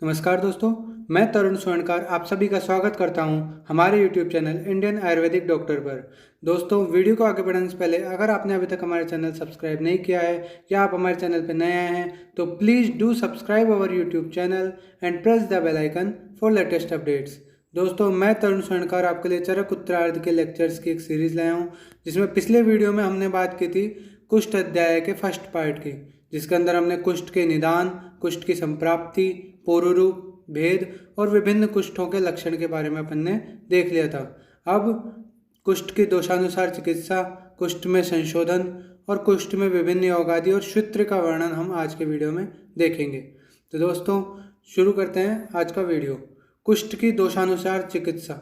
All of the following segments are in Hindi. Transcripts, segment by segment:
नमस्कार दोस्तों, मैं तरुण स्वर्णकार आप सभी का स्वागत करता हूं हमारे YouTube channel Indian Ayurvedic doctor पर। दोस्तों, वीडियो को आगे बढ़ाने से पहले अगर आपने अभी तक हमारे चैनल सब्सक्राइब नहीं किया है या आप हमारे चैनल पर नए आए हैं तो please do subscribe our YouTube channel and press the bell icon for latest updates. दोस्तों, मैं तरुण स्वर्णकार आपके लिए चरक उत्तरार्ध के लेक्चर्स की एक सीरीज़ लाया हूँ, जिसमें पिछले वीडियो में हमने बात की थी कुष्ठ अध्याय के फर्स्ट पार्ट की, जिसके अंदर हमने कुष्ठ के निदान, कुष्ठ की संप्राप्ति, पूर्वरूप, भेद और विभिन्न कुष्ठों के लक्षण के बारे में अपन ने देख लिया था। अब कुष्ठ की दोषानुसार चिकित्सा, कुष्ठ में संशोधन और कुष्ठ में विभिन्न योग आदि और क्षुत्र का वर्णन हम आज के वीडियो में देखेंगे। तो दोस्तों, शुरू करते हैं आज का वीडियो। कुष्ठ की दोषानुसार चिकित्सा।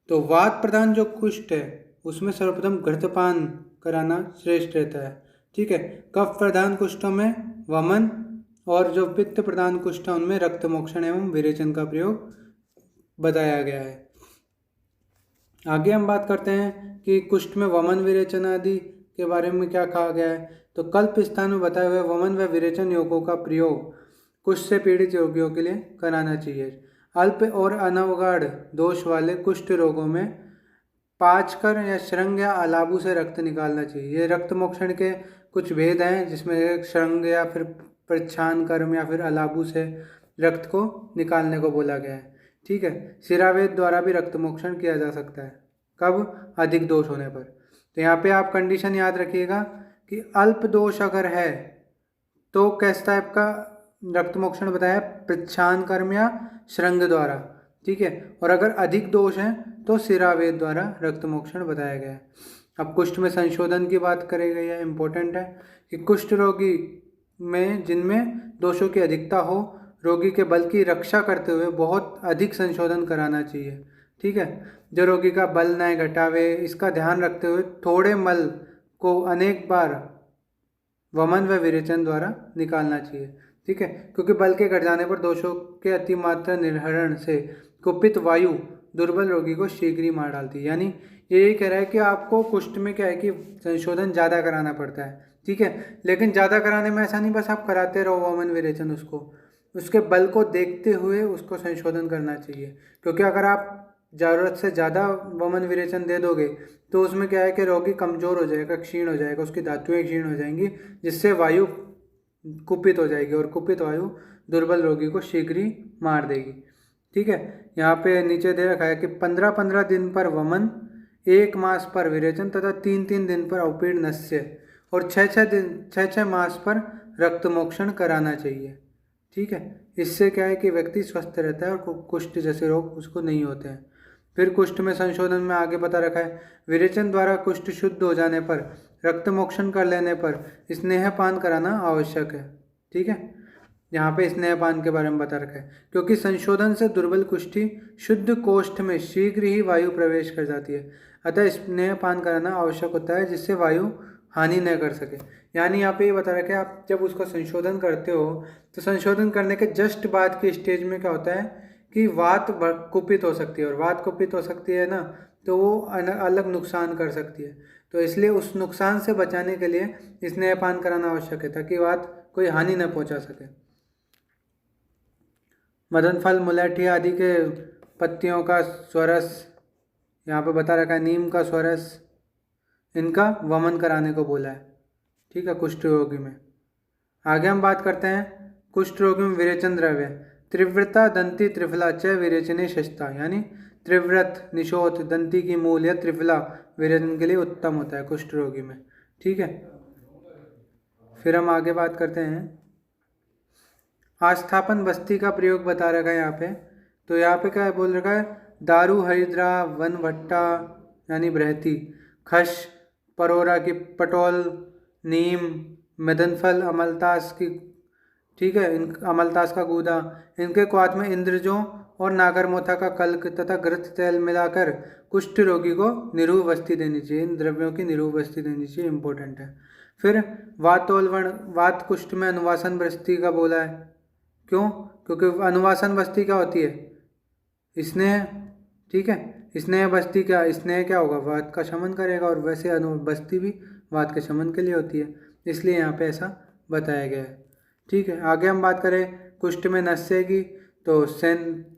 तो वात प्रधान जो कुष्ठ है उसमें सर्वप्रथम घृतपान कराना श्रेष्ठ रहता है। ठीक है। कफ प्रधान कुष्ठों में वमन और जो पित्त प्रधान कुष्ठ है उनमें रक्त मोक्षण एवं विरेचन का प्रयोग बताया गया है। आगे हम बात करते हैं कि कुष्ठ में वमन विरेचन आदि के बारे में क्या कहा गया है। तो कल्प स्थान में बताए हुए वमन व विरेचन योगों का प्रयोग कुष्ठ से पीड़ित रोगियों के लिए कराना चाहिए। अल्प और अनवगाढ़ दोष वाले कुष्ठ रोगों में पाचकर या श्रृंग या अलाबू से रक्त निकालना चाहिए। ये रक्त मोक्षण के कुछ भेद हैं, जिसमें एक श्रृंग या फिर प्रच्छान कर्म या फिर अलाबू से रक्त को निकालने को बोला गया है। ठीक है। शिरावेद द्वारा भी रक्त मोक्षण किया जा सकता है। कब? अधिक दोष होने पर। तो यहाँ पे आप कंडीशन याद रखिएगा कि अल्प दोष अगर है तो किस टाइप का रक्त मोक्षण बताया? प्रच्छान कर्म या श्रृंग द्वारा। ठीक है। और अगर अधिक दोष है तो शिरावेद द्वारा रक्त मोक्षण बताया गया है। अब कुष्ठ में संशोधन की बात करी गई है। इंपॉर्टेंट है कि कुष्ठ रोगी में जिनमें दोषों की अधिकता हो, रोगी के बल की रक्षा करते हुए बहुत अधिक संशोधन कराना चाहिए। ठीक है। जो रोगी का बल न घटावे, इसका ध्यान रखते हुए थोड़े मल को अनेक बार वमन व विरेचन द्वारा निकालना चाहिए। ठीक है। क्योंकि बल के घट जाने पर दोषों के अतिमात्रा निर्हरण से कुपित वायु दुर्बल रोगी को शीघ्र ही मार डालती है। यानी ये यही कह रहा है कि आपको कुष्ठ में क्या है कि संशोधन ज़्यादा कराना पड़ता है। ठीक है। लेकिन ज़्यादा कराने में ऐसा नहीं बस आप कराते रहो वमन विरेचन, उसके बल को देखते हुए उसको संशोधन करना चाहिए। क्योंकि अगर आप ज़रूरत से ज़्यादा वमन विरेचन दे दोगे तो उसमें क्या है कि रोगी कमज़ोर हो जाएगा, क्षीण हो जाएगा, उसकी धातुएं क्षीण हो जाएंगी, जिससे वायु कुपित हो जाएगी और कुपित वायु दुर्बल रोगी को शीघ्र ही मार देगी। ठीक है। यहाँ पे नीचे दे रखा है कि 15-15 दिन पर वमन, 1 मास पर विरेचन तथा 3-3 दिन पर अवपीड़ नस्य और 6-6 मास पर रक्त मोक्षण कराना चाहिए। ठीक है। इससे क्या है कि व्यक्ति स्वस्थ रहता है और कुष्ठ जैसे रोग उसको नहीं होते हैं। फिर कुष्ठ में संशोधन में आगे बता रखा है, विरेचन द्वारा कुष्ठ शुद्ध हो जाने पर, रक्त मोक्षण कर लेने पर स्नेहपान कराना आवश्यक है। ठीक है। यहाँ पे स्नेहपान के बारे में बता रखा है, क्योंकि संशोधन से दुर्बल कुष्ठी शुद्ध कोष्ठ में शीघ्र ही वायु प्रवेश कर जाती है। अतः स्नेहपान कराना आवश्यक होता है, जिससे वायु हानि न कर सके। यानी यहाँ पे ये बता रखा है, आप जब उसका संशोधन करते हो तो संशोधन करने के जस्ट बाद की स्टेज में क्या होता है कि वात कुपित हो सकती है, और वात कुपित हो सकती है ना, तो वो अलग नुकसान कर सकती है। तो इसलिए उस नुकसान से बचाने के लिए स्नेहपान कराना आवश्यक है, ताकि वात कोई हानि न पहुंचा सके। मदन फल, मुलैठी आदि के पत्तियों का स्वरस यहाँ पे बता रखा है, नीम का स्वरस, इनका वमन कराने को बोला है। ठीक है। कुष्ठ रोगी में आगे हम बात करते हैं कुष्ठ रोगी में विरेचन द्रव्य। त्रिव्रता दंती त्रिफला च विरेचने शस्ता, यानी त्रिव्रत, निशोथ, दंती की मूल या त्रिफला विरेचन के लिए उत्तम होता है कुष्ठ रोगी में। ठीक है। फिर हम आगे बात करते हैं आस्थापन बस्ती का प्रयोग बता रखा है यहाँ पे। तो यहाँ पे क्या बोल रखा है, दारू, हरिद्रा, वन भट्टा यानी बृहति, खश, परोरा की पटोल, नीम, मदनफल, अमलतास की, ठीक है, इन अमलतास का गूदा, इनके क्वाथ में इंद्रजों और नागरमोथा का कल्क तथा घृत तेल मिलाकर कुष्ठ रोगी को निरूह बस्ती देनी चाहिए। इन द्रव्यों की निरूह बस्ती देनी चाहिए। इंपॉर्टेंट है। फिर वातोलवण, वात कुष्ठ में अनुवासन बस्ती का बोला है। क्यों? क्योंकि अनुवासन बस्ती क्या होती है? स्नेह। ठीक है, स्नेह बस्ती क्या, स्नेह क्या होगा? वात का शमन करेगा, और वैसे बस्ती भी वात के शमन के लिए होती है, इसलिए यहाँ पे ऐसा बताया गया है। ठीक है, आगे हम बात करें कुष्ठ में नस्य की, तो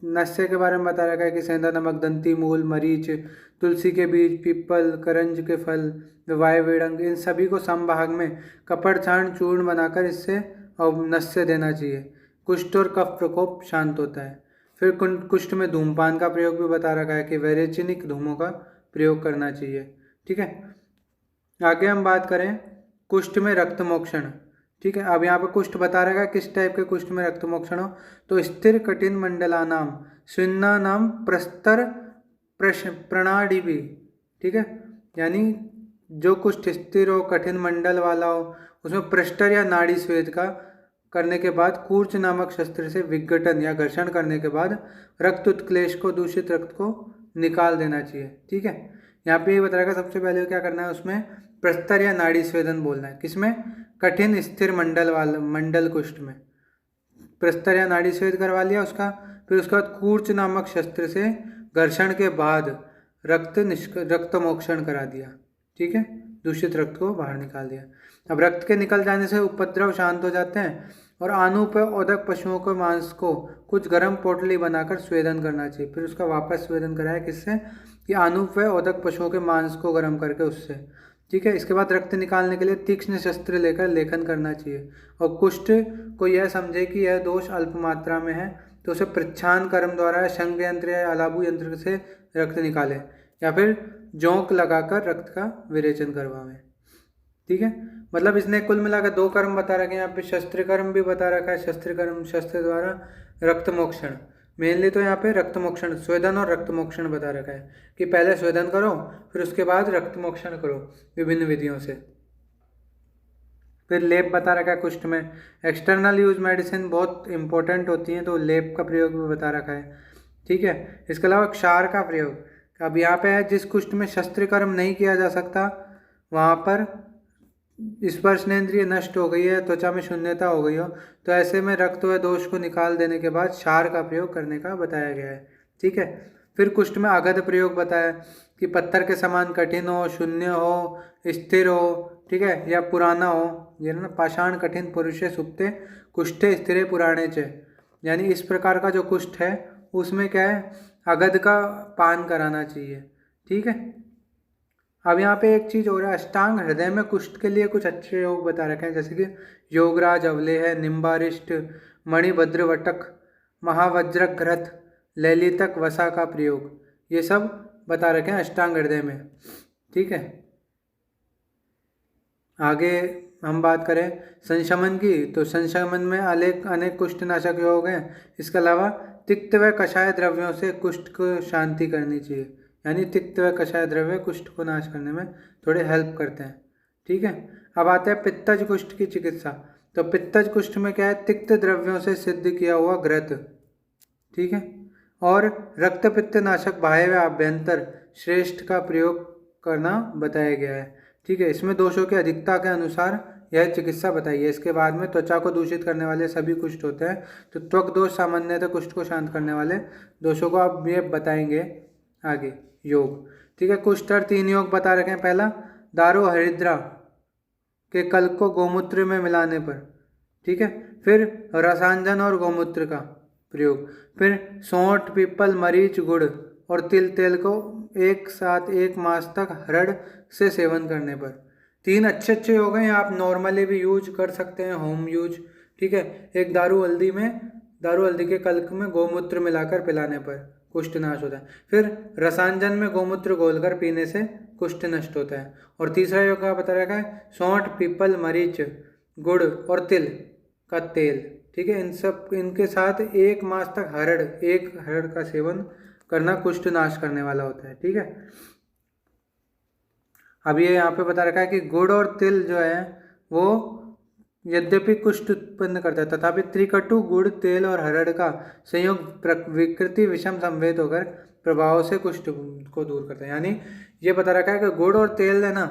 नस्य के बारे में बता रखा है कि सेंधा नमक, दंती मूल, मरीच, तुलसी के बीज, पीपल, करंज के फल, वायु वेड़ंग, इन सभी को समभाग में कपड़ छाण चूर्ण बनाकर इससे और नस्य देना चाहिए। कुष्ठ और कफ प्रकोप शांत होता है। फिर कुष्ठ में धूमपान का प्रयोग भी बता रखा है कि वैरेचनिक धूमों का प्रयोग करना चाहिए। ठीक है, आगे हम बात करें कुष्ठ में रक्त मोक्षण। ठीक है, अब यहाँ पे कुष्ठ बता रखा है किस टाइप के कुष्ठ में रक्त मोक्षण हो, तो स्थिर कठिन मंडलानाम सुन्ना नाम प्रस्तर प्रणाडिभी। ठीक है, यानी जो कुष्ठ स्थिर हो, कठिन मंडल वाला हो, उसमें प्रस्तर या नाड़ी स्वेद का करने के बाद कूर्च नामक शस्त्र से विघटन या घर्षण करने के बाद रक्त उत्क्लेश को, दूषित रक्त को निकाल देना चाहिए। ठीक है, यहाँ पे ये बताएगा सबसे पहले क्या करना है, उसमें प्रस्तर या नाड़ी स्वेदन बोलना है। किसमें? कठिन स्थिर मंडल वाला, मंडल कुष्ठ में प्रस्तर या नाड़ी स्वेद करवा लिया उसका। फिर उसके बाद कूर्च नामक शस्त्र से घर्षण के बाद रक्त मोक्षण करा दिया। ठीक है, दूषित रक्त को बाहर निकाल दिया। अब रक्त के निकल जाने से उपद्रव शांत हो जाते हैं, और अनुपयोदक पशुओं के मांस को कुछ गर्म पोटली बनाकर स्वेदन करना चाहिए। फिर उसका वापस स्वेदन कराया, किससे? कि अनुपयोदक पशुओं के मांस को गर्म करके उससे। ठीक है, इसके बाद रक्त निकालने के लिए तीक्ष्ण शस्त्र लेकर लेखन करना चाहिए। और कुष्ठ को यह समझे कि यह दोष अल्प मात्रा में है, तो उसे प्रच्छान कर्म द्वारा शंख यंत्र या अलाबू यंत्र से रक्त निकाले, या फिर जोंक लगाकर रक्त का विरेचन करवाएं। ठीक है, मतलब इसने कुल मिलाकर 2 कर्म बता रखे हैं। यहाँ पे शस्त्र कर्म भी बता रखा है, शस्त्र कर्म, शस्त्र द्वारा रक्त मोक्षण। मेनली तो यहाँ पे रक्त मोक्षण, स्वेदन और रक्त मोक्षण बता रखा है कि पहले स्वेदन करो, फिर उसके बाद रक्त मोक्षण करो विभिन्न विधियों से। फिर लेप बता रखा है कुष्ठ में। एक्सटर्नल यूज मेडिसिन बहुत इंपॉर्टेंट होती हैं, तो लेप का प्रयोग भी बता रखा है। ठीक है, इसके अलावा क्षार का प्रयोग। अब यहाँ पे है, जिस कुष्ठ में शस्त्र कर्म नहीं किया जा सकता, वहाँ पर स्पर्शनेंद्रिय नष्ट हो गई है, त्वचा में शून्यता हो गई हो, तो ऐसे में रक्त व दोष को निकाल देने के बाद क्षार का प्रयोग करने का बताया गया है। ठीक है, फिर कुष्ठ में अगध प्रयोग बताया कि पत्थर के समान कठिन हो, शून्य हो, स्थिर हो, ठीक है, या पुराना हो। ये ना, पाषाण कठिन पुरुषे सुप्ते कुष्ठे स्थिरे पुराणे च, यानी इस प्रकार का जो कुष्ठ है उसमें क्या है, अगध का पान कराना चाहिए। ठीक है, अब यहाँ पे एक चीज़ हो रहा है, अष्टांग हृदय में कुष्ठ के लिए कुछ अच्छे योग बता रखे हैं, जैसे कि योगराज अवलेह, निम्बारिष्ट, मणिभद्रवटक, महावज्रघ्रत, ललितक वसा का प्रयोग, ये सब बता रखे हैं अष्टांग हृदय में। ठीक है, आगे हम बात करें संशमन की, तो संशमन में अनेक कुष्ठनाशक योग हैं। इसके अलावा तिक्त व कषाय द्रव्यों से कुष्ठ को शांति करनी चाहिए, यानी तिक्त व कषाय द्रव्य कुष्ठ को नाश करने में थोड़े हेल्प करते हैं। ठीक है, अब आते हैं पित्तज कुष्ठ की चिकित्सा। तो पित्तज कुष्ठ में क्या है, तिक्त द्रव्यों से सिद्ध किया हुआ घृत, ठीक है, और रक्त पित्त नाशक बाह्य व आभ्यंतर श्रेष्ठ का प्रयोग करना बताया गया है। ठीक है, इसमें दोषों की अधिकता के अनुसार यह चिकित्सा बताई है। इसके बाद में त्वचा को दूषित करने वाले सभी कुष्ठ होते हैं, तो त्वक दोष सामान्यतः कुष्ठ को शांत करने वाले दोषों को आप ये बताएंगे आगे योग। ठीक है, कुष्ठ 3 योग बता रखे हैं। पहला, दारू हरिद्रा के कल को गोमूत्र में मिलाने पर। ठीक है, फिर रसांजन और गोमूत्र का प्रयोग, फिर सौंठ, पीपल, मरीच, गुड़ और तिल तेल को एक साथ 1 मास तक हरड़ से सेवन करने पर। 3 अच्छे हो गए, आप नॉर्मली भी यूज कर सकते हैं, होम यूज। ठीक है, एक दारू हल्दी के कल्क में गोमूत्र मिलाकर पिलाने पर कुष्ठ नाश होता है। फिर रसांजन में गोमूत्र घोलकर पीने से कुष्ठ नष्ट होता है। और तीसरा योग का बता रखा है, सौंठ, पीपल, मरीच, गुड़ और तिल का तेल। ठीक है, इनके साथ 1 मास तक एक हरड़ का सेवन करना कुष्ठ नाश करने वाला होता है। ठीक है, अब ये यहाँ पे बता रखा है कि गुड़ और तिल जो है वो यद्यपि कुष्ठ उत्पन्न करता है, तथापि त्रिकटु गुड़, तेल और हरड़ का संयोग विकृति विषम संवेद होकर प्रभाव से कुष्ठ को दूर करता है। यानी ये बता रखा है कि गुड़ और तेल है ना,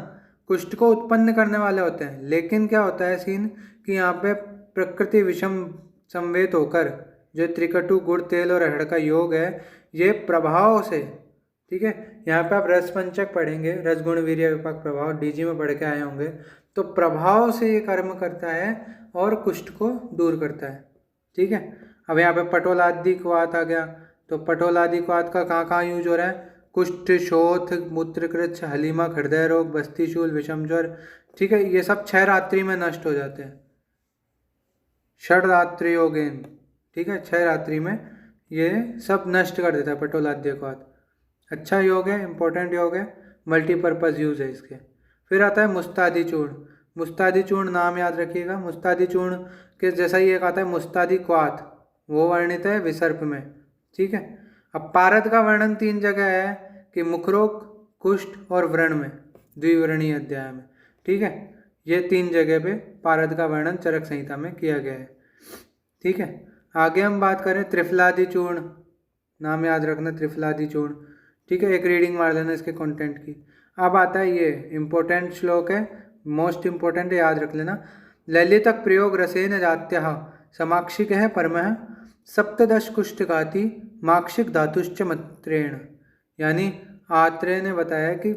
कुष्ठ को उत्पन्न करने वाले होते हैं। लेकिन क्या होता है सीन कि यहाँ पे प्रकृति विषम संवेत होकर जो त्रिकटु गुड़ तेल और अरहर का योग है, ये प्रभाव से, ठीक है, यहाँ पे आप रसपंचक पढ़ेंगे, रसगुण वीर्य विपाक प्रभाव, डीजी में पढ़ के आए होंगे, तो प्रभाव से ये कर्म करता है और कुष्ठ को दूर करता है। ठीक है, अब यहाँ पे पटोलादिक वात आ गया, तो पटोलादिक वात का कहाँ कहाँ यूज हो रहा है? कुष्ठ, शोथ, मूत्रकृच्छ, हलीमा, हृदय रोग, बस्तीशूल, विषम ज्वर। ठीक है, ये सब 6 रात्रि में नष्ट हो जाते हैं। षडरात्रि योगेन, ठीक है, 6 रात्रि में ये सब नष्ट कर देता है पटोलादिक वात। अच्छा योग है, इंपॉर्टेंट योग है, मल्टीपर्पज़ यूज है इसके। फिर आता है मुस्तादी चूर्ण। मुस्तादी चूर्ण नाम याद रखिएगा। मुस्तादी चूर्ण के जैसा ही एक आता है मुस्तादी क्वाथ, वो वर्णित है विसर्प में। ठीक है, अब पारद का वर्णन 3 जगह है कि मुखरोग, कुष्ठ और व्रण में, द्विवर्णीय अध्याय में। ठीक है, ये 3 जगह पे पारद का वर्णन चरक संहिता में किया गया है। ठीक है, आगे हम बात करें त्रिफलादि चूर्ण, नाम याद रखना त्रिफलादि चूर्ण। ठीक है, एक रीडिंग मार लेना इसके कंटेंट की। अब आता है ये इंपॉर्टेंट श्लोक है, मोस्ट इंपॉर्टेंट है, याद रख लेना। ललितक प्रयोग रसेन जात्यः समाक्षिक है परमः सप्तदश कुष्ठघाती माक्षिक धातुश्च मत्रेण। यानी आत्रेय ने बताया कि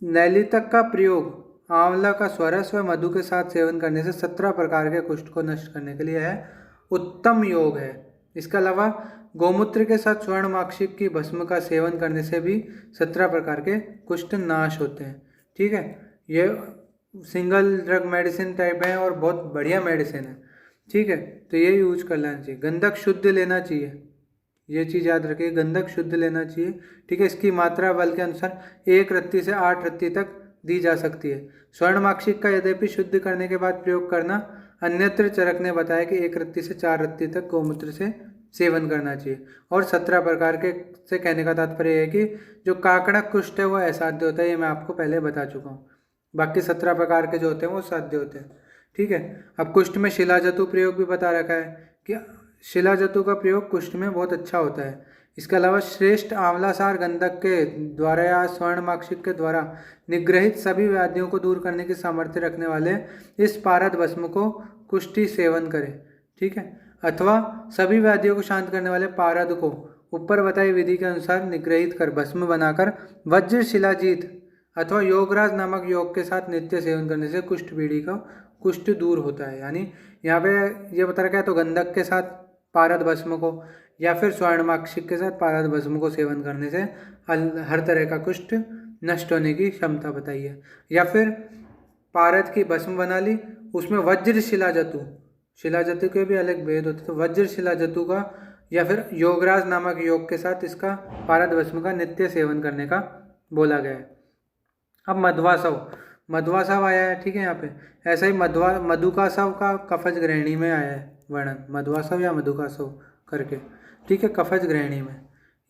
ललितक का प्रयोग आंवला का स्वरस व मधु के साथ सेवन करने से 17 प्रकार के कुष्ठ को नष्ट करने के लिए है उत्तम योग है। इसके अलावा गोमूत्र के साथ स्वर्ण माक्षिक की भस्म का सेवन करने से भी 17 प्रकार के कुष्ठ नाश होते हैं। ठीक है, ये सिंगल ड्रग मेडिसिन टाइप है और बहुत बढ़िया मेडिसिन है। ठीक है, तो ये यूज कर लेना चाहिए। गंधक शुद्ध लेना चाहिए, ये चीज़ याद रखिए, गंधक शुद्ध लेना चाहिए। ठीक है, इसकी मात्रा बल के अनुसार 1 रत्ती से 8 रत्ती तक दी जा सकती है। स्वर्ण माक्षिक का यद्यपि शुद्ध करने के बाद प्रयोग करना, अन्यत्र चरक ने बताया कि 1 रत्ती से 4 रत्ती तक गौमूत्र से सेवन करना चाहिए। और 17 प्रकार के से कहने का तात्पर्य है कि जो काकड़क कुष्ठ है वो असाध्य होता है, ये मैं आपको पहले बता चुका हूँ। बाकी 17 प्रकार के जो होते हैं वो साध्य होते हैं। ठीक है, अब कुष्ठ में शिलाजतु प्रयोग भी बता रखा है कि शिलाजतु का प्रयोग कुष्ठ में बहुत अच्छा होता है। इसके अलावा श्रेष्ठ आंवलासार गंधक के द्वारा या स्वर्ण माक्षिक के द्वारा निग्रहित सभी व्याधियों को दूर करने की सामर्थ्य रखने वाले इस पारद भस्म को कुष्ठी सेवन करें। ठीक है, अथवा सभी व्याधियों को शांत करने वाले पारद को ऊपर बताई विधि के अनुसार निग्रहित कर भस्म बनाकर वज्र शिलाजीत अथवा योगराज नामक योग के साथ नित्य सेवन करने से कुष्ठ पीढ़ी का कुष्ठ दूर होता है। यानी यहाँ पे ये बता रखा है, तो गंधक के साथ पारद भस्म को या फिर स्वर्ण माक्षिक के साथ पारद भस्म को सेवन करने से हर तरह का कुष्ठ नष्ट होने की क्षमता बताई है। या फिर पारद की भस्म बना ली, उसमें वज्र शिलाजतु, शिलाजतु के भी अलग भेद होते, तो वज्र शिलाजतु का या फिर योगराज नामक योग के साथ इसका पारद भस्म का नित्य सेवन करने का बोला गया है। अब मध्वासव, मध्वासव आया है। ठीक है, यहाँ पे ऐसा ही मधुकासव का कफज ग्रहणी में आया है वर्णन, मध्वासव या मधुकासव करके। ठीक है, कफज ग्रहणी में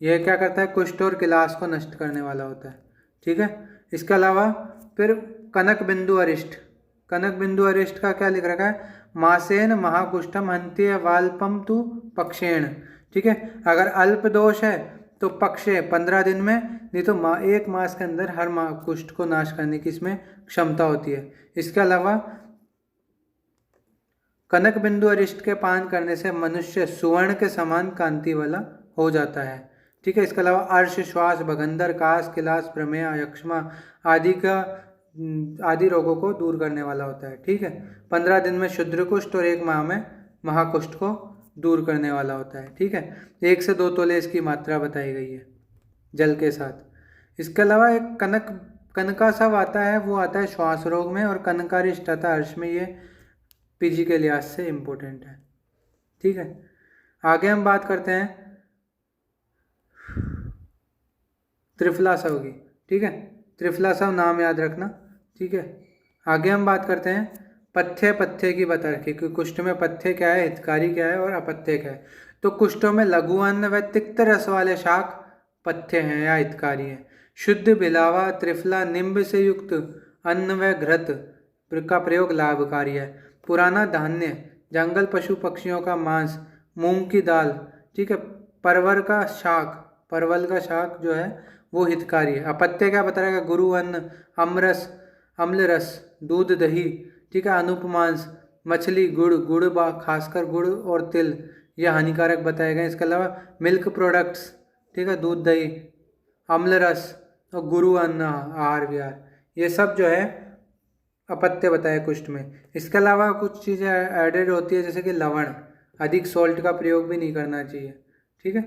यह क्या करता है, कुष्ठ और किलास को नष्ट करने वाला होता है। ठीक है, इसके अलावा फिर कनक बिंदु अरिष्ट, कनक बिंदु अरिष्ट का क्या लिख रखा है, मासेन महाकुष्ठम हंत्य वाल्पम तु पक्षेण। ठीक है, अगर अल्प दोष है तो पक्षे 15 दिन में, नहीं तो 1 मास के अंदर हर कुष्ठ को नाश करने की इसमें क्षमता होती है। इसके अलावा कनक बिंदु अरिष्ट के पान करने से मनुष्य सुवर्ण के समान कांति वाला हो जाता है। ठीक है, इसके अलावा अर्श, श्वास, भगंदर, कास, किलास, प्रमेय, यक्ष्मा आदि रोगों को दूर करने वाला होता है। ठीक है, 15 दिन में शुद्र कुष्ठ और 1 माह में महाकुष्ठ को दूर करने वाला होता है। ठीक है, 1 से 2 तोले इसकी मात्रा बताई गई है जल के साथ। इसके अलावा एक कनकासव आता है, वो आता है श्वास रोग में, और कनकारिष्ट आता है अर्श में। ये पीजी के लिहाज से इम्पोर्टेंट है। ठीक है, आगे हम बात करते हैं त्रिफलासव की। ठीक है, त्रिफलासव नाम याद रखना। ठीक है, आगे हम बात करते हैं पथ्य की बता रखी कि कुष्ठ में पथ्य क्या है, हितकारी क्या है और अपथ्य क्या है। तो कुष्ठों में लघु अन्न व तिक्त रस वाले शाक पथ्य हैं या हितकारी हैं। शुद्ध बिलावा, त्रिफला, निम्ब से युक्त अन्न व घृत का प्रयोग लाभकारी है। पुराना धान्य, जंगल पशु पक्षियों का मांस, मूंग की दाल, ठीक है, परवल का शाक जो है वो हितकारी है। अपत्य क्या बता रहेगा, गुरु अन्न, अमरस, अम्ल रस, दूध दही, ठीक है, अनुपमांस, मछली, गुड़, खासकर गुड़ और तिल ये हानिकारक बताए गए। इसके अलावा मिल्क प्रोडक्ट्स, ठीक है, दूध दही, अम्ल रस और गुरु अन्न आहार विहार, ये सब जो है अपत्य बताए कुष्ठ में। इसके अलावा कुछ चीज़ें एडेड होती है जैसे कि लवण, अधिक सॉल्ट का प्रयोग भी नहीं करना चाहिए, ठीक है।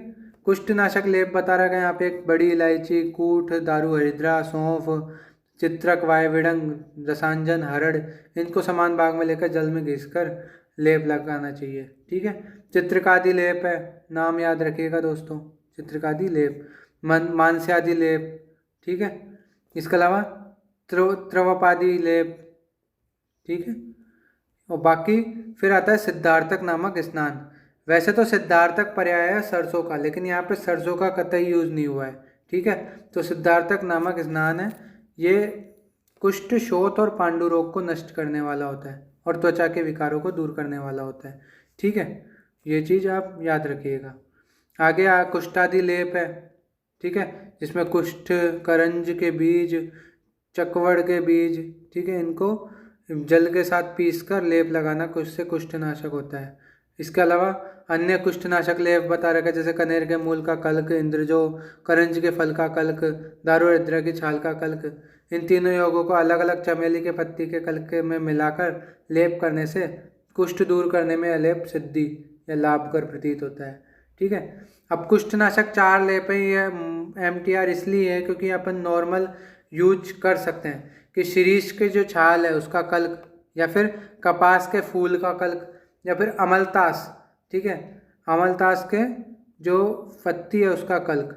कुष्ठनाशक लेप बता रखा है यहाँ पे, एक बड़ी इलायची, कूट, दारू हरिद्रा, सौंफ, चित्रक, वायविडंग, रसांजन, हरड़, इनको समान भाग में लेकर जल में घिसकर लेप लगाना चाहिए, ठीक है। चित्रकादि लेप है, नाम याद रखिएगा दोस्तों, चित्रकादि लेप, मांस्यादि लेप, ठीक है। इसके अलावा त्रवपादि लेप, ठीक है। और बाकी फिर आता है सिद्धार्थक नामक स्नान। वैसे तो सिद्धार्थक पर्याय है सरसों का, लेकिन यहाँ पे सरसों का कतई यूज नहीं हुआ है, ठीक है। तो सिद्धार्थक नामक स्नान है, ये कुष्ठ, शोथ और पांडु रोग को नष्ट करने वाला होता है और त्वचा के विकारों को दूर करने वाला होता है, ठीक है। ये चीज़ आप याद रखिएगा। आगे कुष्ठादि लेप है, ठीक है, जिसमें कुष्ठ, करंज के बीज, चकवड़ के बीज, ठीक है, इनको जल के साथ पीसकर लेप लगाना कुष्ठ से कुष्ठनाशक होता है। इसके अलावा अन्य कुष्ठनाशक लेप बता रखा है, जैसे कनेर के मूल का कल्क, इंद्रजो, करंज के फल का कल्क, दारू हरिद्रा की छाल का कल्क, इन तीनों योगों को अलग अलग चमेली के पत्ती के कल्क में मिलाकर लेप करने से कुष्ठ दूर करने में अलेप सिद्धि या लाभकर प्रतीत होता है, ठीक है। अब कुष्ठनाशक 4 लेप है, ये MTR इसलिए है क्योंकि अपन नॉर्मल यूज कर सकते हैं कि शिरीष के जो छाल है उसका कल्क, या फिर कपास के फूल का कल्क, या फिर अमलतास, ठीक है, अमलतास के जो पत्ती है उसका कल्क,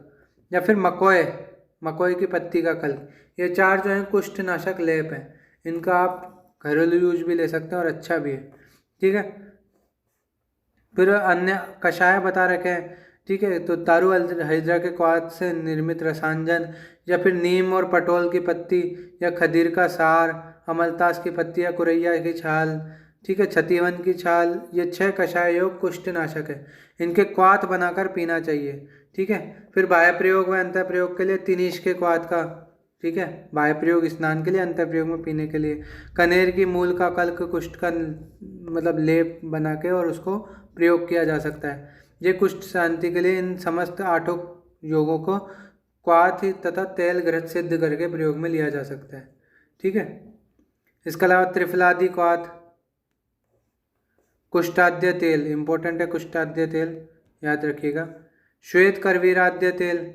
या फिर मकोए की पत्ती का कल्क, ये 4 जो है कुष्ठनाशक लेप हैं। इनका आप घरेलू यूज भी ले सकते हैं और अच्छा भी है, ठीक है। फिर अन्य कषाय बता रखे हैं, ठीक है, तो दारू हरिद्रा के क्वाथ से निर्मित रसांजन, या फिर नीम और पटोल की पत्ती, या खदीर का सार, अमलतास की पत्ती या कुरैया की छाल, ठीक है, छतीवन की छाल, ये 6 कषाय योग कुष्ठनाशक है। इनके क्वाथ बनाकर पीना चाहिए, ठीक है। फिर बाह्य प्रयोग व अंतर प्रयोग के लिए तिनीश के क्वाथ का, ठीक है, बाह्य प्रयोग स्नान के लिए, अंतर प्रयोग में पीने के लिए कनेर की मूल का कल्क कुष्ठ का मतलब लेप बना के और उसको प्रयोग किया जा सकता है। ये कुष्ठ शांति के लिए इन समस्त 8 योगों को क्वाथ तथा तेल घृत सिद्ध करके प्रयोग में लिया जा सकता है, ठीक है। इसके अलावा त्रिफलादि क्वाथ, कुष्ठाद्य तेल इंपॉर्टेंट है, कुष्ठाद्य तेल याद रखिएगा। श्वेत करवीराद्य तेल,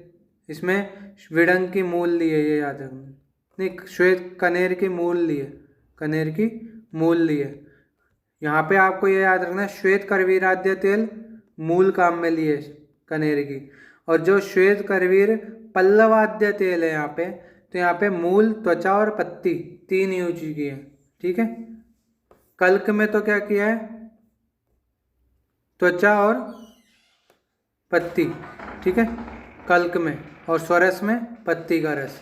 इसमें विडंग की मूल लिए, ये याद रखना, नहीं, श्वेत कनेर की मूल लिए, कनेर की मूल लिए, यहाँ पे आपको ये याद रखना है, श्वेत करवीराद्य तेल मूल काम में लिए कनेर की, और जो श्वेत करवीर पल्लवाद्य तेल है यहाँ पे, तो यहाँ पे मूल, त्वचा और पत्ती 3 यूज की है, ठीक है। कल्क में तो क्या किया है, त्वचा और पत्ती, ठीक है, कल्क में, और स्वरस में पत्ती का रस,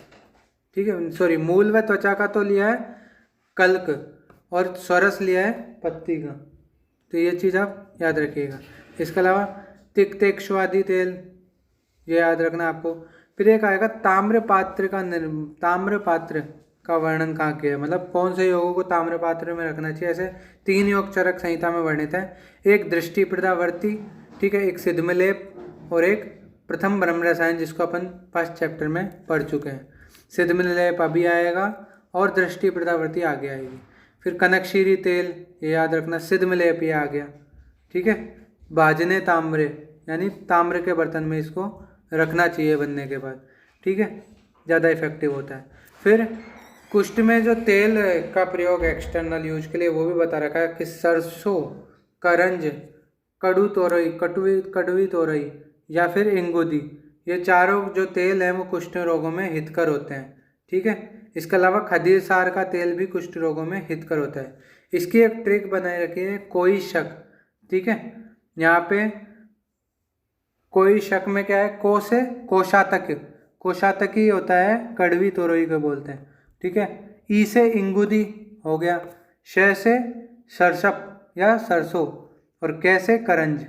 ठीक है, सॉरी, मूल व त्वचा का तो लिया है कल्क और स्वरस लिया है पत्ती का, तो ये चीज़ आप याद रखिएगा। इसके अलावा तिक्तेक्ष्वादि तेल, ये याद रखना आपको। फिर एक आएगा ताम्र पात्र का वर्णन कहाँ किया है, मतलब कौन से योगों को ताम्र पात्र में रखना चाहिए। ऐसे 3 योग चरक संहिता में वर्णित है, एक दृष्टि प्रदावर्ती, ठीक है, एक सिद्धमलेप और एक प्रथम ब्रह्म रसायन, जिसको अपन फर्स्ट चैप्टर में पढ़ चुके हैं। सिद्धमलेप अभी आएगा और दृष्टि प्रदावर्ती आगे आएगी। फिर कनकशीरी तेल, ये याद रखना, सिद्धमलेप ये आ गया, ठीक है। भाजने ताम्रे, यानी ताम्र के बर्तन में इसको रखना चाहिए बनने के बाद, ठीक है, ज़्यादा इफेक्टिव होता है। फिर कुष्ठ में जो तेल का प्रयोग एक्सटर्नल यूज के लिए वो भी बता रखा है कि सरसों, करंज, कड़वी तोरई या फिर इंगुदी, ये चारों जो तेल हैं वो कुष्ठ रोगों में हितकर होते हैं, ठीक है। इसके अलावा खदीर सार का तेल भी कुष्ठ रोगों में हितकर होता है। इसकी एक ट्रिक बनाए रखी है, कोई शक, ठीक है, यहाँ पे कोई शक में क्या है, को से कोशातकी होता है, कड़वी तोरई को बोलते हैं, ठीक है। ई से इंगुदी हो गया, श से सरसप या सरसों, और कै से करंज,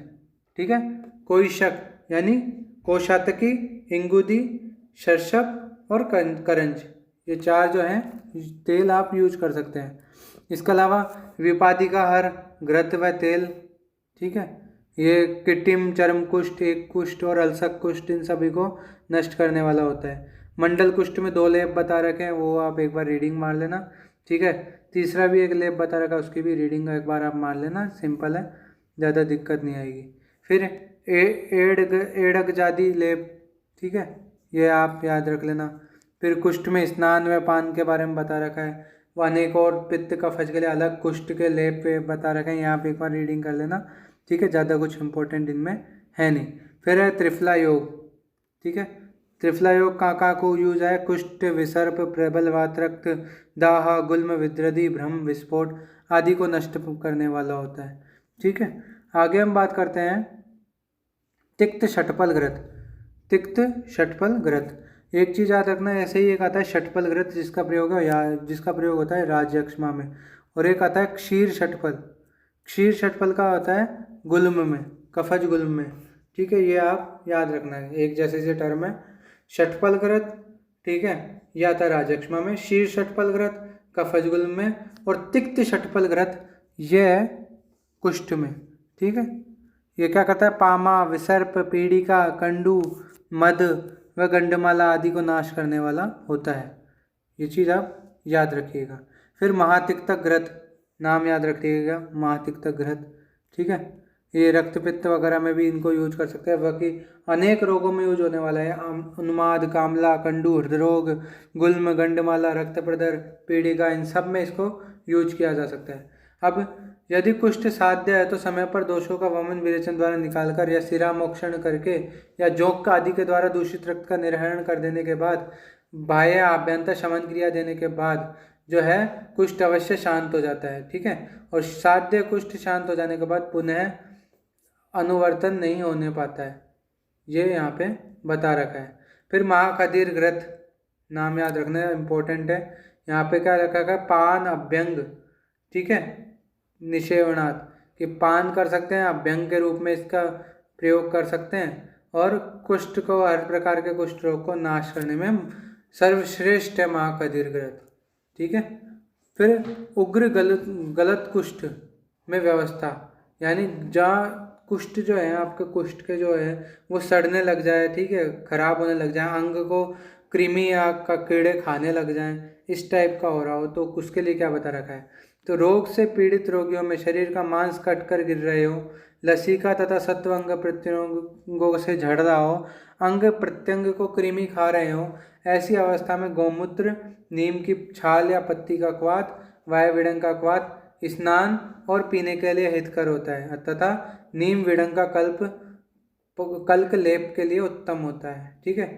ठीक है। कोई शक यानी कोशातकी, इंगुदी, सरसप और करंज, ये 4 जो हैं तेल आप यूज कर सकते हैं। इसके अलावा विपादिकाहर, घृत व तेल, ठीक है, ये किटिम, चर्म कुष्ठ, एक कुष्ठ और अल्सक कुष्ठ, इन सभी को नष्ट करने वाला होता है। मंडल कुष्ठ में 2 लेप बता रखे हैं, वो आप एक बार रीडिंग मार लेना, ठीक है। तीसरा भी एक लेप बता रखा है, उसकी भी रीडिंग एक बार आप मार लेना, सिंपल है, ज़्यादा दिक्कत नहीं आएगी। फिर एड़क जादी लेप, ठीक है, ये आप याद रख लेना। फिर कुष्ठ में स्नान व पान के बारे में बता रखा है। वो अनेक और पित्त कफज के लिए अलग कुष्ठ के लेप पे बता रखे हैं, यहाँ पे एक बार रीडिंग कर लेना, ठीक है, ज़्यादा कुछ इंपॉर्टेंट इनमें है नहीं। फिर है त्रिफला योग, ठीक है। त्रिफला योग कहाँ को यूज है? कुष्ठ, विसर्प, प्रबल वात, रक्त दाह, गुल्म, विद्रधि, भ्रम, विस्फोट आदि को नष्ट करने वाला होता है, ठीक है। आगे हम बात करते हैं तिक्त षटपल घृत। तिक्त षटपल घृत, एक चीज़ याद रखना, ऐसे ही एक आता है षटपल घृत जिसका प्रयोग है जिसका प्रयोग होता है राज्यक्षमा में, और एक आता है क्षीर षटपल। क्षीर षटपल का होता है गुल्म में, कफज गुल्म में, ठीक है, ये आप याद रखना है, एक जैसे से टर्म है। षटपल घृत, ठीक है, यह आता है राज्यक्षमा में, क्षीर षटपल घृत कफज गुल्म में, और तिक्त षटपल घृत यह है कुष्ठ में, ठीक है। ये क्या करता है? पामा, विसर्प, पीड़िका, कंडू, मद व गंडमाला आदि को नाश करने वाला होता है। ये चीज़ आप याद रखिएगा। फिर महातिक्तक घृत, नाम याद रखिएगा, महातिक्तक घृत, ठीक है। ये रक्त पित्त वगैरह में भी इनको यूज कर सकते हैं, बाकी अनेक रोगों में यूज होने वाला है। उन्माद, कामला, कंडू, हृदरोग, गुल्म, गंडमाला, रक्त प्रदर, पीड़िका, इन सब में इसको यूज किया जा सकता है। अब यदि कुष्ठ साध्य है तो समय पर दोषों का वमन विरेचन द्वारा निकालकर या सिरा मोक्षण करके या जोंक आदि के द्वारा दूषित रक्त का निर्हरण कर देने के बाद, बाह्य आभ्यंतर शमन क्रिया देने के बाद जो है कुष्ठ अवश्य शांत हो जाता है, ठीक है। और साध्य कुष्ठ शांत हो जाने के बाद पुनः अनुवर्तन नहीं होने पाता है, ये यहाँ पे बता रखा है। फिर महाखदीर घृत, नाम याद रखना इम्पोर्टेंट है। यहाँ पे क्या रखा है? पान अभ्यंग, ठीक है, निषेवणात्, कि पान कर सकते हैं, अभ्यंग के रूप में इसका प्रयोग कर सकते हैं, और कुष्ठ को, हर प्रकार के कुष्ठ रोग को नाश करने में सर्वश्रेष्ठ है महाखदीर घृत, ठीक है। फिर उग्र गलत कुष्ठ में व्यवस्था, यानी जहाँ कुष्ठ जो है आपके कुष्ठ के जो है वो सड़ने लग जाए, ठीक है, खराब होने लग जाए, अंग को कृमि या कीड़े खाने लग जाएं, इस टाइप का हो रहा हो, तो उसके लिए क्या बता रखा है? तो रोग से पीड़ित रोगियों में शरीर का मांस कट कर गिर रहे हो, लसिका तथा सत्व अंग प्रत्यंगों से झड़ रहा हो, अंग प्रत्यंग को कृमि खा रहे हो, ऐसी अवस्था में गौमूत्र, नीम की छाल या पत्ती का क्वाथ, वायु विडंग का क्वाथ स्नान और पीने के लिए हितकर होता है, तथा नीम विडंग का कल्क लेप के लिए उत्तम होता है, ठीक है।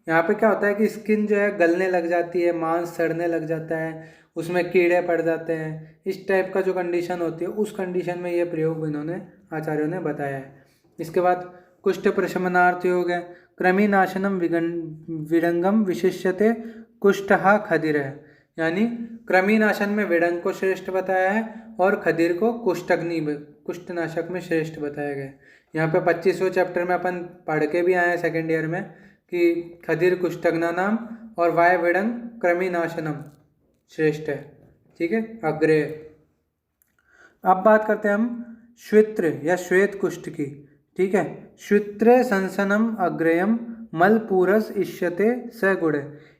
यहाँ पे क्या होता है कि स्किन जो है गलने लग जाती है, मांस सड़ने लग जाता है, उसमें कीड़े पड़ जाते हैं, इस टाइप का जो कंडीशन होती है, उस कंडीशन में ये प्रयोग इन्होंने आचार्यों ने बताया है। इसके बाद कुष्ठ प्रशमनार्थ योग है। कृमिनाशनम विडंगम विशिष्यते कुष्ठहा खदिर है, यानी कृमिनाशन में विडंग को श्रेष्ठ बताया है और खदिर को कुष्ठनाशक में श्रेष्ठ बताया गया है। यहाँ पे 25वें चैप्टर में अपन पढ़ के भी आए हैं सेकेंड ईयर में कि खदिर कुष्ठग्ना नाम और वाय विडंग कृमिनाशनम श्रेष्ठ है, ठीक है, अग्रे। अब बात करते हैं हम श्वित्र या श्वेत कुष्ठ की, ठीक है। श्वित्रे संसनम अग्रेयम मलपूरस इष्यते स गुड़,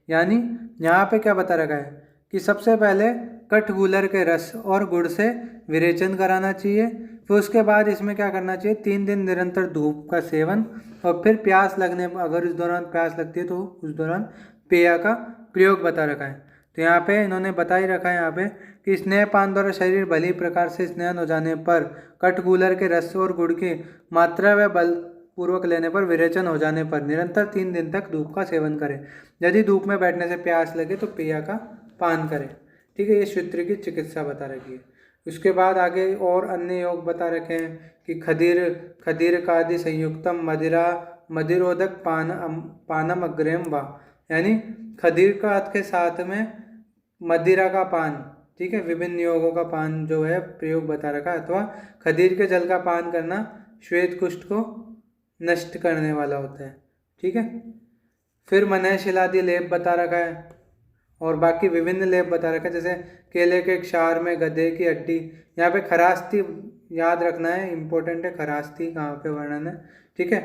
यानी यहाँ पे क्या बता रखा है कि सबसे पहले कठगूलर के रस और गुड़ से विरेचन कराना चाहिए, फिर उसके बाद इसमें क्या करना चाहिए? 3 दिन निरंतर धूप का सेवन, और फिर प्यास लगने, अगर उस दौरान प्यास लगती है तो उस दौरान पेय का प्रयोग बता रखा है। तो यहाँ पे इन्होंने बता ही रखा है यहाँ पे कि स्नेहपान द्वारा शरीर भली प्रकार से स्नेहन हो जाने पर, कठगूलर के रस और गुड़ की मात्रा व बल पूर्वक लेने पर, विरेचन हो जाने पर निरंतर 3 दिन तक धूप का सेवन करें। यदि धूप में बैठने से प्यास लगे तो पेय का पान करें, ठीक है। ये श्वित्र की चिकित्सा बता रखी है। उसके बाद आगे और अन्य योग बता रखे हैं कि खदीर कादि संयुक्तम मदिरा मदिरोदक पानम अग्रयम वा, यानी खदीर का के साथ में मदिरा का पान, ठीक है, विभिन्न योगों का पान जो है प्रयोग बता रखा है, अथवा खदीर के जल का पान करना श्वेत कुष्ठ को नष्ट करने वाला होता है, ठीक है। फिर मनः शिलादि लेप बता रखा है, और बाकी विभिन्न लेप बता रखा है, जैसे केले के क्षार में गधे की हड्डी। यहाँ पे खरास्ती याद रखना है, इंपॉर्टेंट है, खरास्ती कहाँ पे वर्णन है, ठीक है।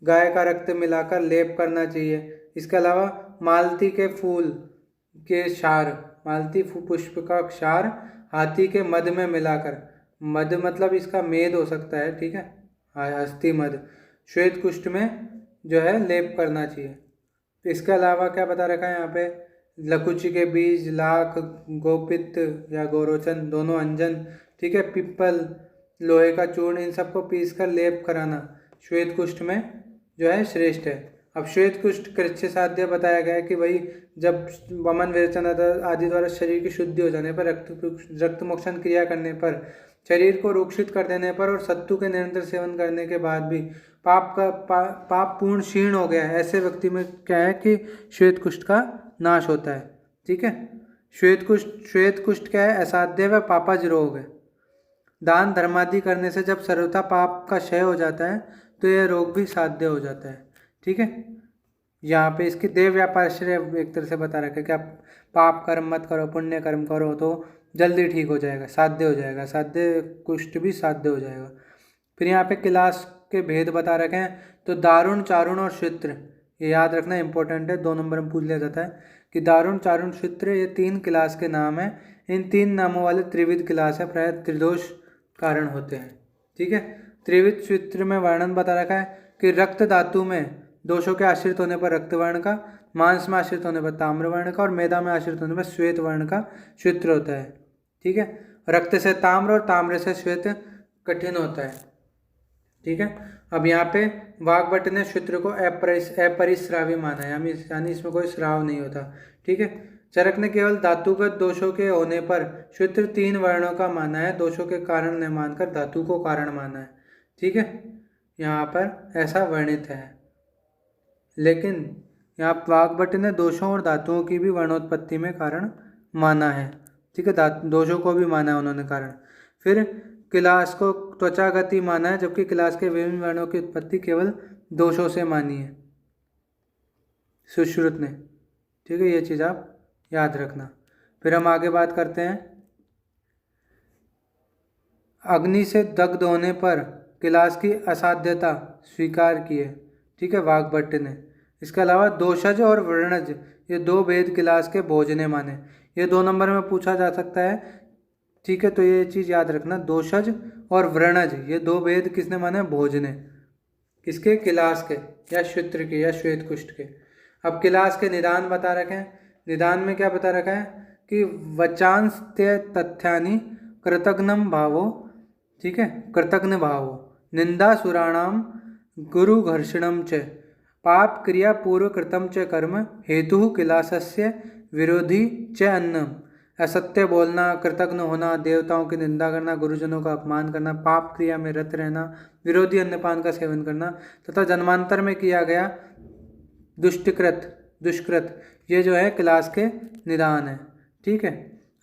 गाय का रक्त मिलाकर लेप करना चाहिए। इसके अलावा मालती के फूल के क्षार, मालती पुष्प का क्षार हाथी के मध में मिलाकर, मध मतलब इसका मेद हो सकता है, ठीक है, हस्ती मध, श्वेत कुष्ठ में जो है लेप करना चाहिए। इसके अलावा क्या बता रखा है यहाँ पे, लकुची के बीज, लाख, गोपित या गोरोचन दोनों अंजन, ठीक है, पिप्पल, लोहे का चूर्ण, इन सबको पीस कर लेप कराना श्वेत कुष्ठ में जो है श्रेष्ठ है। अब श्वेत कुष्ठ कृच्छ साध्य बताया गया है कि भाई जब वमन विरेचन आदि द्वारा शरीर की शुद्धि हो जाने पर, रक्त मोक्षण क्रिया करने पर, शरीर को रूक्षित कर देने पर और सत्तू के निरंतर सेवन करने के बाद भी पाप पूर्ण क्षीण हो गया है, ऐसे व्यक्ति में क्या है कि श्वेत कुष्ठ का नाश होता है, ठीक है। श्वेत कुष्ठ क्या है, असाध्य व पापज रोग है। दान धर्मादि करने से जब सर्वथा पाप का क्षय हो जाता है तो यह रोग भी साध्य हो जाता है, ठीक है। यहाँ पे इसकी देव व्यापार श्रेय एक तरह से बता रखा है कि आप पाप कर्म मत करो, पुण्य कर्म करो तो जल्दी ठीक हो जाएगा, साध्य हो जाएगा, साध्य कुष्ठ भी साध्य हो जाएगा। फिर यहाँ पे क्लास के भेद बता रखे हैं, तो दारुण, चारुण और क्षित्र, ये याद रखना इंपॉर्टेंट है, 2 नंबर में पूछ लिया जाता है कि दारुण, चारुण, क्षित्र ये 3 क्लास के नाम हैं। इन 3 नामों वाले त्रिविध क्लास है, प्राय त्रिदोष कारण होते हैं, ठीक है। त्रिविध क्षित्र में वर्णन बता रखा है कि रक्त धातु में दोषों के आश्रित होने पर रक्त वर्ण का, मांस में आश्रित होने पर ताम्र वर्ण का और मेदा में आश्रित होने पर श्वेत वर्ण का क्षित्र होता है, ठीक है। रक्त से ताम्र और ताम्र से श्वेत कठिन होता है, ठीक है। अब यहाँ पे वाग्भट ने क्षित्र को अपरिस्रावी माना है, यानी इसमें कोई स्राव नहीं होता, ठीक है। चरक ने केवल धातुगत दोषों के होने पर क्षित्र 3 वर्णों का माना है, दोषों के कारण न मानकर धातु को कारण माना है, ठीक है। यहाँ पर ऐसा वर्णित है, लेकिन यहाँ वाग्भट ने दोषों और धातुओं की भी वर्णोत्पत्ति में कारण माना है, ठीक है, दोषों को भी माना है उन्होंने कारण। फिर क्लास को त्वचागति माना है, जबकि क्लास के विभिन्न वर्णों की उत्पत्ति केवल दोषों से मानी है सुश्रुत ने, ठीक है, ये चीज़ आप याद रखना। फिर हम आगे बात करते हैं, अग्नि से दग्ध होने पर क्लास की असाध्यता स्वीकार की है, ठीक है, वाग्भट ने। इसके अलावा दोषज और व्रणज ये 2 भेद क्लास के भोजने माने, ये 2 नंबर में पूछा जा सकता है, ठीक है, तो ये चीज़ याद रखना, दोषज और व्रणज ये 2 भेद किसने माने, भोजने, किसके, क्लास के या क्षित्र के या श्वेत कुष्ठ के। अब क्लास के निदान बता रखे हैं, निदान में क्या बता रखा है कि वचांस्त्य तथ्यानि कृतघ्नम भावो, ठीक है, कृतघ्न भावो, निंदा सुराणाम गुरु घर्षणम च, पाप क्रिया पूर्व कृतम च कर्म हेतु क्लासस्य विरोधी च अन्नम, असत्य बोलना, कृतघ्न होना, देवताओं की निंदा करना, गुरुजनों का अपमान करना, पाप क्रिया में रत रहना, विरोधी अन्नपान का सेवन करना तथा जन्मांतर में किया गया दुष्कृत, ये जो है क्लास के निदान है, ठीक है।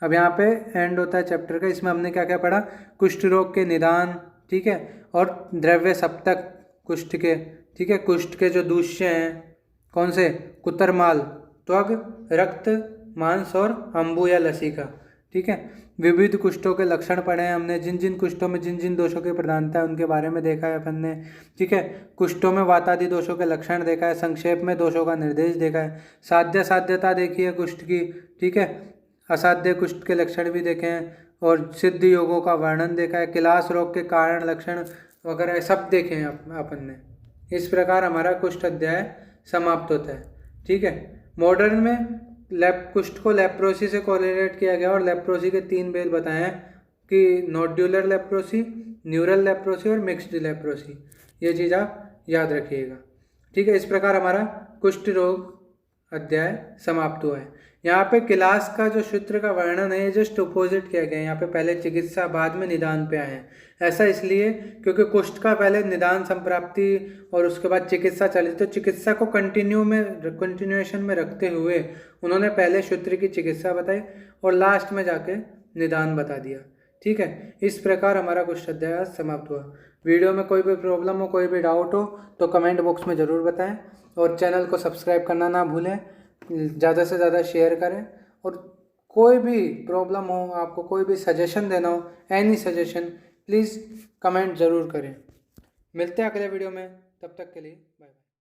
अब यहाँ पे एंड होता है चैप्टर का। इसमें हमने क्या क्या पढ़ा, कुष्ठ रोग के निदान, ठीक है, और द्रव्य सप्तक कुष्ठ के, ठीक है, कुष्ठ के जो दूष्य हैं कौन से, कुतरमाल, त्वग, रक्त, मांस और अंबु या लसिका, ठीक है। विविध कुष्ठों के लक्षण पढ़े हैं हमने, जिन जिन कुष्ठों में जिन जिन दोषों की प्रधानता है उनके बारे में देखा है अपन ने, ठीक है। कुष्ठों में वातादि दोषों के लक्षण देखा है, संक्षेप में दोषों का निर्देश देखा है, साध्यता देखी है कुष्ठ की, ठीक है, असाध्य कुष्ठ के लक्षण भी देखे हैं और सिद्ध योगों का वर्णन देखा है, क्लास रोग के कारण, लक्षण वगैरह सब देखे हैं अपन ने। इस प्रकार हमारा कुष्ठ अध्याय समाप्त होता है, ठीक है। मॉडर्न में कुष्ठ को लेप्रोसी से कोरिलेट किया गया और लेप्रोसी के 3 भेद बताए हैं कि नोड्यूलर लेप्रोसी, न्यूरल लेप्रोसी और मिक्स्ड लेप्रोसी, ये चीज़ आप याद रखिएगा, ठीक है। इस प्रकार हमारा कुष्ठ रोग अध्याय समाप्त हुआ है। यहाँ पे क्लास का जो सूत्र का वर्णन है ये जस्ट अपोजिट किया गया है, यहाँ पे पहले चिकित्सा बाद में निदान पे आए हैं। ऐसा इसलिए क्योंकि कुष्ठ का पहले निदान संप्राप्ति और उसके बाद चिकित्सा चली, तो चिकित्सा को कंटिन्यूएशन में रखते हुए उन्होंने पहले सूत्र की चिकित्सा बताई और लास्ट में जाके निदान बता दिया, ठीक है। इस प्रकार हमारा कुष्ठ अध्याय समाप्त हुआ। वीडियो में कोई भी प्रॉब्लम हो, कोई भी डाउट हो तो कमेंट बॉक्स में ज़रूर बताएं और चैनल को सब्सक्राइब करना ना भूलें, ज़्यादा से ज़्यादा शेयर करें और कोई भी प्रॉब्लम हो, आपको कोई भी सजेशन देना हो, एनी सजेशन, प्लीज़ कमेंट ज़रूर करें। मिलते हैं अगले वीडियो में, तब तक के लिए बाय।